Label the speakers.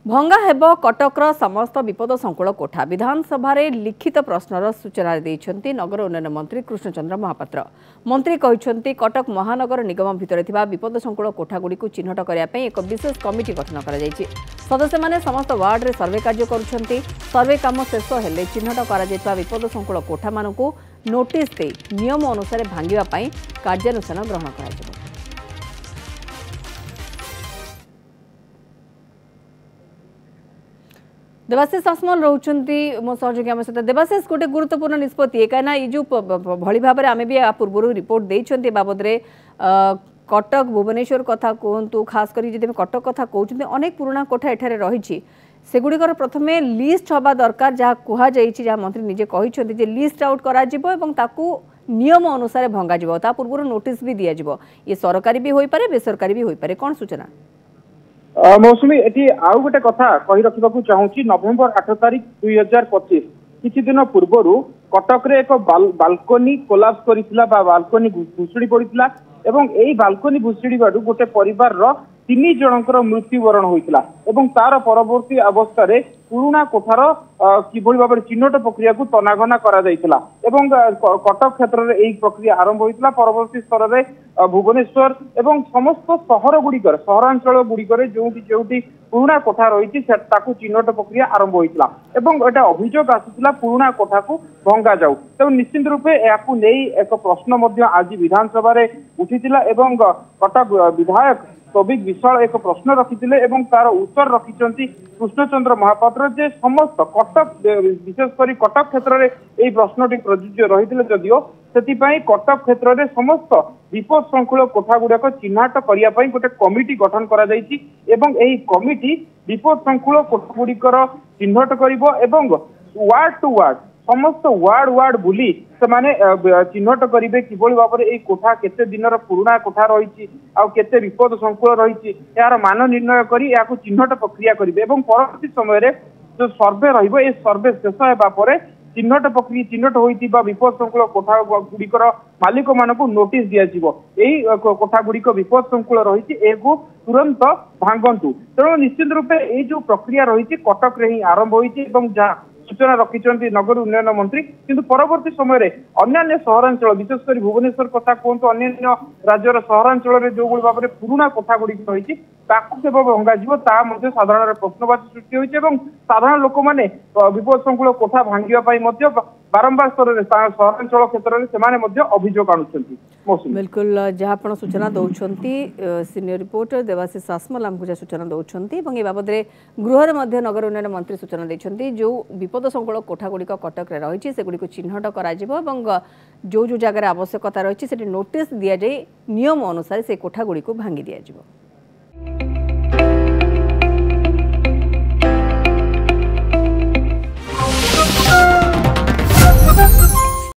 Speaker 1: भंगा हेब कटकर समस्त विपद संकुल कोठा विधानसभा लिखित प्रश्नर सूचना देते नगर उन्नयन मंत्री कृष्णचंद्र महापात्र। मंत्री कहते कटक महानगर निगम भितर विपद संकुल कोठागुड़ी चिन्हट करने एक विशेष कमिटी गठन कर सदस्य माने समस्त वार्ड रे सर्वे कार्य करुछंती। सर्वे काम शेष हेले चिन्हट कर विपद संकुल कोठा मानकु नोटिस दे नियम अनुसार भांगिबा पई कार्यानुष्ठान ग्रहण कर। देवाशीष सासमल रोचंती मो सहयोगी आम सहित। देवाशीष गोटे गुरुत्वपूर्ण निष्पत्ति कहीं ये जो भली भाव में आम भी पूर्व रिपोर्ट देते बाबद कटक भुवनेश्वर कथा कहतु खास कर कटक कथा कहते अनेक पुराणा कोठा एठारे रही सेगुड़िकर प्रथम लिस्ट हवा दरकार जहाँ कहुई जहाँ मंत्री निजे कहते लिस्ट आउट कर नियम अनुसार भंगा पूर्व नोटिस भी दि जाव ये सरकारी भी हो पारे बेसरकारी भी हो पारे कौन सूचना
Speaker 2: मौसुमी एटी आउ गोटे कथा कही रखा चाहूँगी नवेम्बर 8 तारिख 2025 किछि दिन पूर्व कटक रे एक बालकोनी कोलाप्स करितला बा बालकोनी भुसुड़ी पड़ितला एवं एई बालकोनी भुसुड़ी बाडू गोटे परिवार रो 3 जनकर मृत्युवरण होइतला एवं तार परवर्ती अवस्था रे पुराना कोठार किभली भाव चिन्हट प्रक्रिया को तनाघना करा जाइतला एवं कटक क्षेत्र में यही प्रक्रिया आरंभ होइतला। परवर्ती स्तर में भुवनेश्वर एवं समस्त सहर गुड़िकर सहरांचल गुड़िकर जो पुराना कोठा रही चिन्हट प्रक्रिया आरंभ होइतला एवं एटा अभियोग आसीतला पुराना कोठा को भंगा जाऊ। तो निश्चित रूपे याकू नहीं एक प्रश्न आज विधानसभा रे उठितिला एवं कटक विधायक कविक विशाल एक प्रश्न रखिथिले एवं तार उत्तर रखिचंती कृष्णचंद्र महापात्र जे समस्त कटक विशेषकर कटक क्षेत्र में यही प्रश्नटी प्रযোज्य रही जदियो से कटक क्षेत्र में समस्त विपद संकुल कोठा गुड़ाक चिन्हाट करने गोटे कमिटी गठन कर कमिटी विपद संकुल कोठा गुड़िकर चिन्हट कर वार्ड टू वार्ड समस्त वार्ड बुली से माने चिन्हट करेंगे किभली भाव में कोठा केते दिनर पुराना कोठा रही केते विपद संकुल रही यार मान निर्णय कर चिन्हट प्रक्रिया करेंगे परवर्ती समय जो सर्वे रही सर्वे शेष होगा चिन्हट प्रक्रिया चिन्हट होता विपद संकुल कोठा गुड़िकर मालिक मानक नोटिस दिजाव कोठा गुड़िक विपद संकुल रही तुरंत भांगतु। तेणु निश्चित रूपे ये जो प्रक्रिया रही कटक रे ही आरंभ होती जहाँ सूचना रखिंट नगर उन्नयन मंत्री किंतु परवर्ती समय अन्य सहरांचल विशेषकर भुवनेश्वर कथा कहतु अन्य राज्यर सहरांचल जो भाव में पुराना कोठा गुड़ी रही भंगा साधारण प्रश्नवाची सृष्टि होती साधारण लोक मैंने विपद संकुल कोठा भांगा बारंबार स्तर में सहरांचल क्षेत्र में अभियोग आणुंट।
Speaker 1: बिल्कुल जहाँ आप सूचना दौरान सीनियर रिपोर्टर देवाशीष सासमल आमको जहाँ सूचना दौरान ये बाबद गृह में नगर उन्नयन मंत्री सूचना देते जो विपद संकुल कोठा गुड़िक कटक रही से गुड़ी चिन्हट कर जो जगह आवश्यकता रही नोटिस दि जाए नियम अनुसार से कोठा गुड़ी भांगी दि जाए।